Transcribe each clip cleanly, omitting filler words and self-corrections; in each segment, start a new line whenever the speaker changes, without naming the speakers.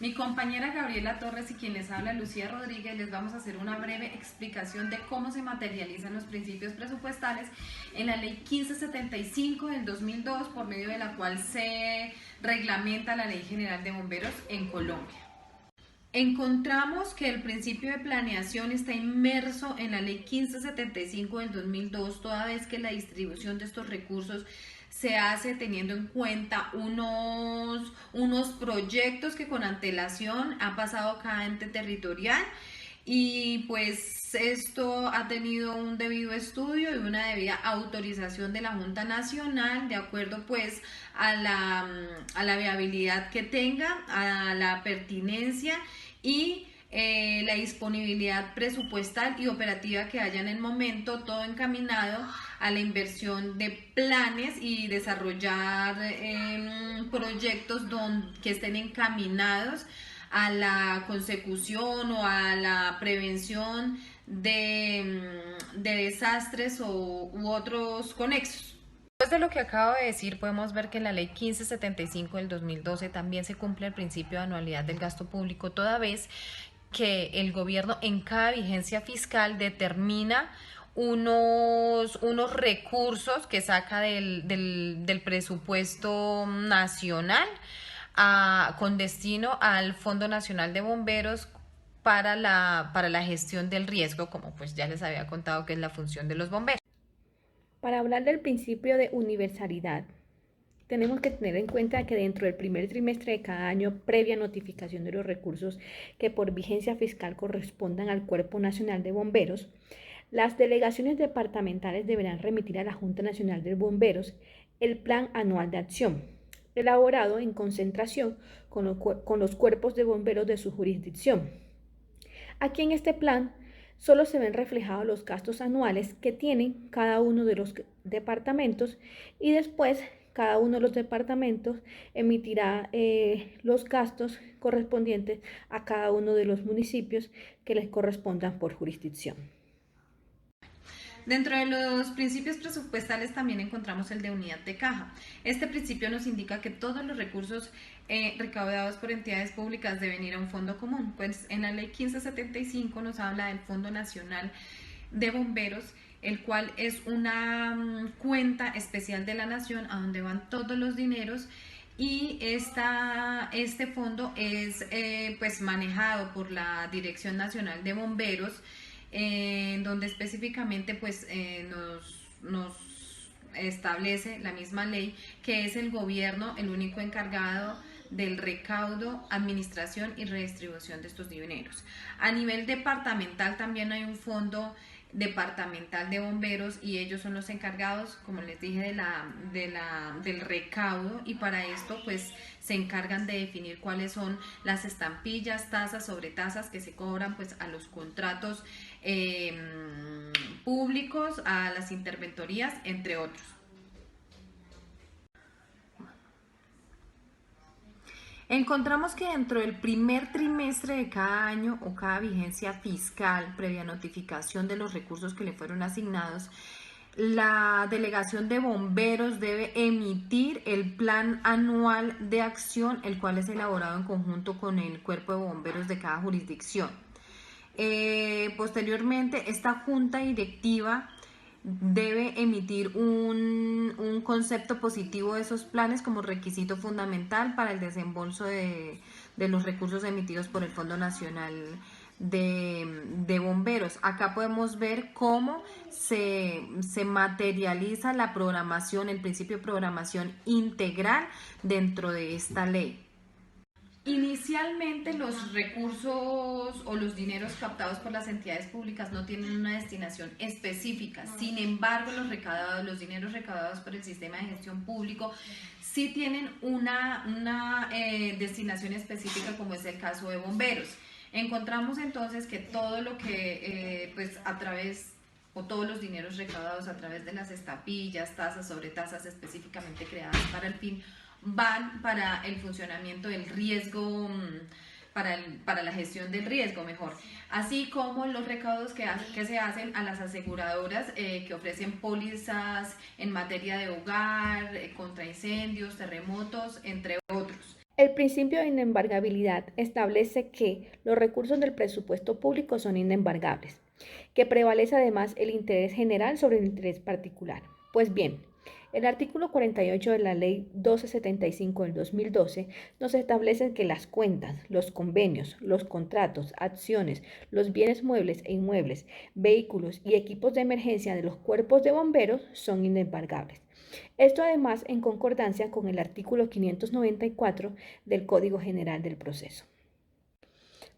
Mi compañera Gabriela Torres y quien les habla Lucía Rodríguez les vamos a hacer una breve explicación de cómo se materializan los principios presupuestales en la Ley 1575 del 2002, por medio de la cual se reglamenta la Ley General de Bomberos en Colombia. Encontramos que el principio de planeación está inmerso en la Ley 1575 del 2002, toda vez que la distribución de estos recursos se hace teniendo en cuenta unos proyectos que con antelación ha pasado a cada ente territorial, y pues esto ha tenido un debido estudio y una debida autorización de la Junta Nacional de acuerdo pues a la viabilidad que tenga, a la pertinencia y la disponibilidad presupuestal y operativa que haya en el momento, todo encaminado a la inversión de planes y desarrollar proyectos que estén encaminados a la consecución o a la prevención de desastres u otros conexos. Después de lo que acabo de decir, podemos ver que en la Ley 1575 del 2012 también se cumple el principio de anualidad del gasto público, toda vez que el gobierno en cada vigencia fiscal determina unos recursos que saca del presupuesto nacional con destino al Fondo Nacional de Bomberos para la gestión del riesgo, como pues ya les había contado que es la función de los bomberos.
Para hablar del principio de universalidad, tenemos que tener en cuenta que dentro del primer trimestre de cada año, previa notificación de los recursos que por vigencia fiscal correspondan al Cuerpo Nacional de Bomberos, las delegaciones departamentales deberán remitir a la Junta Nacional de Bomberos el Plan Anual de Acción, elaborado en concentración con los cuerpos de bomberos de su jurisdicción. Aquí en este plan solo se ven reflejados los gastos anuales que tienen cada uno de los departamentos, y después cada uno de los departamentos emitirá los gastos correspondientes a cada uno de los municipios que les correspondan por jurisdicción.
Dentro de los principios presupuestales también encontramos el de unidad de caja. Este principio nos indica que todos los recursos recaudados por entidades públicas deben ir a un fondo común. Pues en la Ley 1575 nos habla del Fondo Nacional de Bomberos, el cual es una cuenta especial de la Nación a donde van todos los dineros, y este fondo es pues manejado por la Dirección Nacional de Bomberos, donde específicamente pues nos establece la misma ley que es el gobierno el único encargado del recaudo, administración y redistribución de estos dineros. A nivel departamental también hay un fondo departamental de bomberos, y ellos son los encargados, como les dije, del recaudo, y para esto pues se encargan de definir cuáles son las estampillas, tasas, sobretasas que se cobran pues a los contratos públicos, a las interventorías, entre otros. Encontramos que dentro del primer trimestre de cada año o cada vigencia fiscal, previa notificación de los recursos que le fueron asignados, la delegación de bomberos debe emitir el plan anual de acción, el cual es elaborado en conjunto con el cuerpo de bomberos de cada jurisdicción. Posteriormente, esta junta directiva debe emitir un concepto positivo de esos planes como requisito fundamental para el desembolso de los recursos emitidos por el Fondo Nacional de Bomberos. Acá podemos ver cómo se materializa la programación, el principio de programación integral dentro de esta ley. Inicialmente los recursos o los dineros captados por las entidades públicas no tienen una destinación específica. Sin embargo, los dineros recaudados por el sistema de gestión público sí tienen una destinación específica, como es el caso de bomberos. Encontramos entonces que todo lo que pues a través o todos los dineros recaudados a través de las estampillas, tasas, sobretasas específicamente creadas para el fin, van para el funcionamiento del riesgo, para la gestión del riesgo mejor, así como los recaudos que se hacen a las aseguradoras que ofrecen pólizas en materia de hogar, contra incendios, terremotos, entre otros.
El principio de inembargabilidad establece que los recursos del presupuesto público son inembargables, que prevalece además el interés general sobre el interés particular. Pues bien, el artículo 48 de la Ley 1275 del 2012 nos establece que las cuentas, los convenios, los contratos, acciones, los bienes muebles e inmuebles, vehículos y equipos de emergencia de los cuerpos de bomberos son inembargables. Esto además en concordancia con el artículo 594 del Código General del Proceso.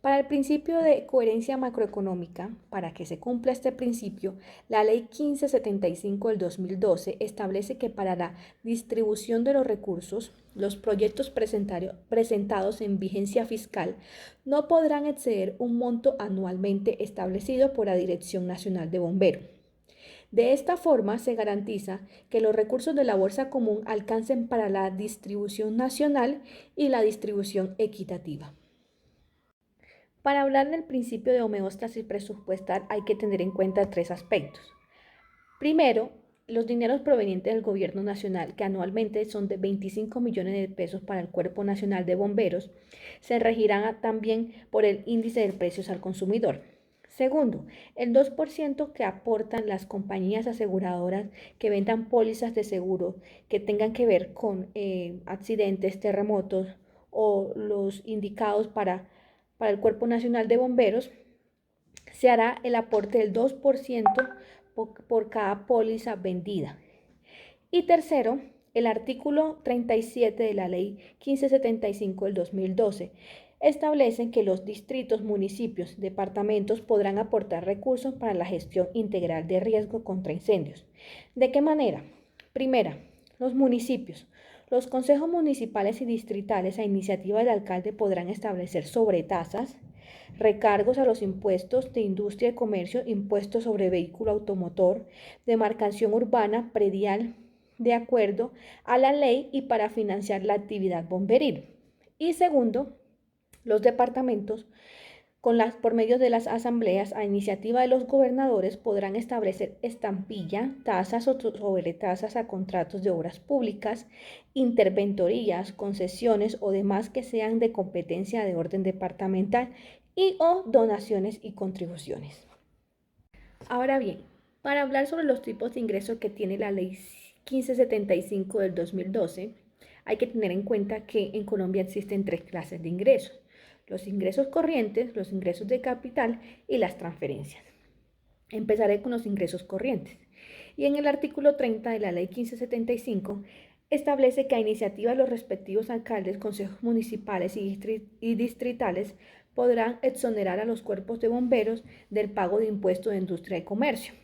Para el principio de coherencia macroeconómica, para que se cumpla este principio, la Ley 1575 del 2012 establece que para la distribución de los recursos, los proyectos presentados en vigencia fiscal no podrán exceder un monto anualmente establecido por la Dirección Nacional de Bomberos. De esta forma se garantiza que los recursos de la bolsa común alcancen para la distribución nacional y la distribución equitativa. Para hablar del principio de homeostasis presupuestal hay que tener en cuenta tres aspectos. Primero, los dineros provenientes del gobierno nacional, que anualmente son de 25 millones de pesos para el Cuerpo Nacional de Bomberos, se regirán también por el índice de precios al consumidor. Segundo, el 2% que aportan las compañías aseguradoras que vendan pólizas de seguro que tengan que ver con accidentes, terremotos o los indicados para el Cuerpo Nacional de Bomberos, se hará el aporte del 2% por cada póliza vendida. Y tercero, el artículo 37 de la Ley 1575 del 2012 establece que los distritos, municipios, departamentos podrán aportar recursos para la gestión integral de riesgo contra incendios. ¿De qué manera? Primera, los municipios. Los consejos municipales y distritales a iniciativa del alcalde podrán establecer sobretasas, recargos a los impuestos de industria y comercio, impuestos sobre vehículo automotor, demarcación urbana, predial, de acuerdo a la ley y para financiar la actividad bomberil. Y segundo, los departamentos, por medio de las asambleas a iniciativa de los gobernadores, podrán establecer estampilla, tasas o sobretasas a contratos de obras públicas, interventorías, concesiones o demás que sean de competencia de orden departamental y o donaciones y contribuciones. Ahora bien, para hablar sobre los tipos de ingresos que tiene la Ley 1575 del 2012, hay que tener en cuenta que en Colombia existen tres clases de ingresos: los ingresos corrientes, los ingresos de capital y las transferencias. Empezaré con los ingresos corrientes. Y en el artículo 30 de la Ley 1575 establece que a iniciativa de los respectivos alcaldes, consejos municipales y distritales podrán exonerar a los cuerpos de bomberos del pago de impuestos de industria y comercio,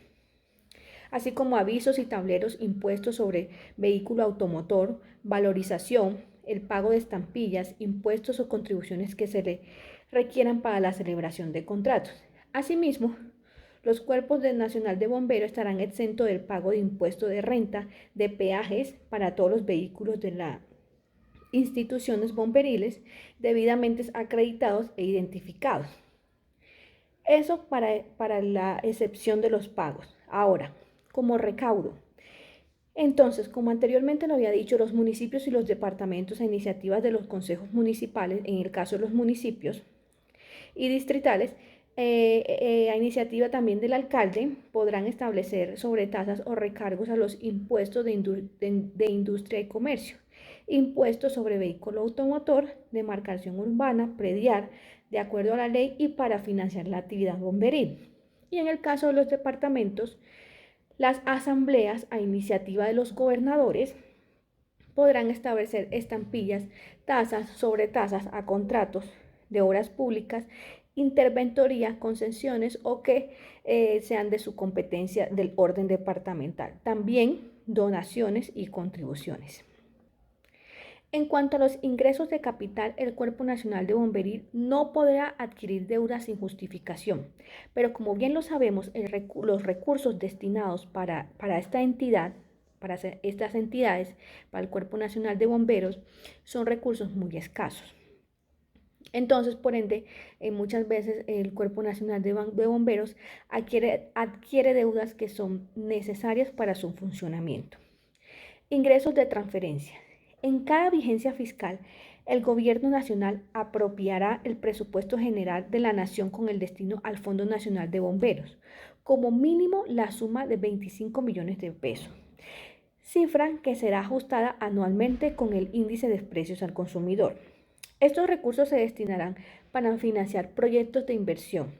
así como avisos y tableros, impuestos sobre vehículo automotor, valorización, el pago de estampillas, impuestos o contribuciones que se le requieran para la celebración de contratos. Asimismo, los cuerpos del Nacional de Bomberos estarán exentos del pago de impuesto de renta, de peajes para todos los vehículos de las instituciones bomberiles debidamente acreditados e identificados. Eso para la excepción de los pagos. Ahora, como recaudo. Entonces, como anteriormente lo había dicho, los municipios y los departamentos a iniciativas de los consejos municipales, en el caso de los municipios y distritales, a iniciativa también del alcalde, podrán establecer sobretasas o recargos a los impuestos de industria y comercio, impuestos sobre vehículo automotor, demarcación urbana, predial, de acuerdo a la ley y para financiar la actividad bomberil. Y en el caso de los departamentos, las asambleas a iniciativa de los gobernadores podrán establecer estampillas, tasas, sobretasas a contratos de obras públicas, interventoría, concesiones o que sean de su competencia del orden departamental. También donaciones y contribuciones. En cuanto a los ingresos de capital, el Cuerpo Nacional de Bomberos no podrá adquirir deudas sin justificación, pero como bien lo sabemos, los recursos destinados para esta entidad, para estas entidades, para el Cuerpo Nacional de Bomberos, son recursos muy escasos. Entonces, por ende, muchas veces el Cuerpo Nacional de Bomberos adquiere deudas que son necesarias para su funcionamiento. Ingresos de transferencia. En cada vigencia fiscal, el Gobierno Nacional apropiará el presupuesto general de la Nación con el destino al Fondo Nacional de Bomberos, como mínimo la suma de 25 millones de pesos, cifra que será ajustada anualmente con el índice de precios al consumidor. Estos recursos se destinarán para financiar proyectos de inversión.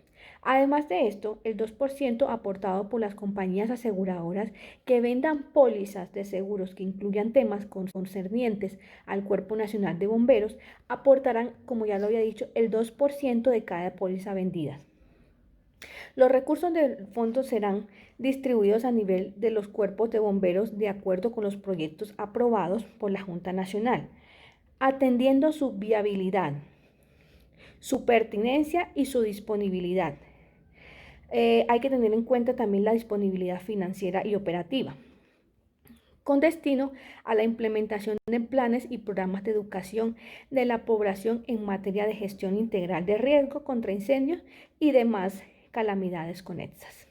Además de esto, el 2% aportado por las compañías aseguradoras que vendan pólizas de seguros que incluyan temas concernientes al Cuerpo Nacional de Bomberos aportarán, como ya lo había dicho, el 2% de cada póliza vendida. Los recursos del fondo serán distribuidos a nivel de los cuerpos de bomberos de acuerdo con los proyectos aprobados por la Junta Nacional, atendiendo su viabilidad, su pertinencia y su disponibilidad. Hay que tener en cuenta también la disponibilidad financiera y operativa, con destino a la implementación de planes y programas de educación de la población en materia de gestión integral de riesgo contra incendios y demás calamidades conexas.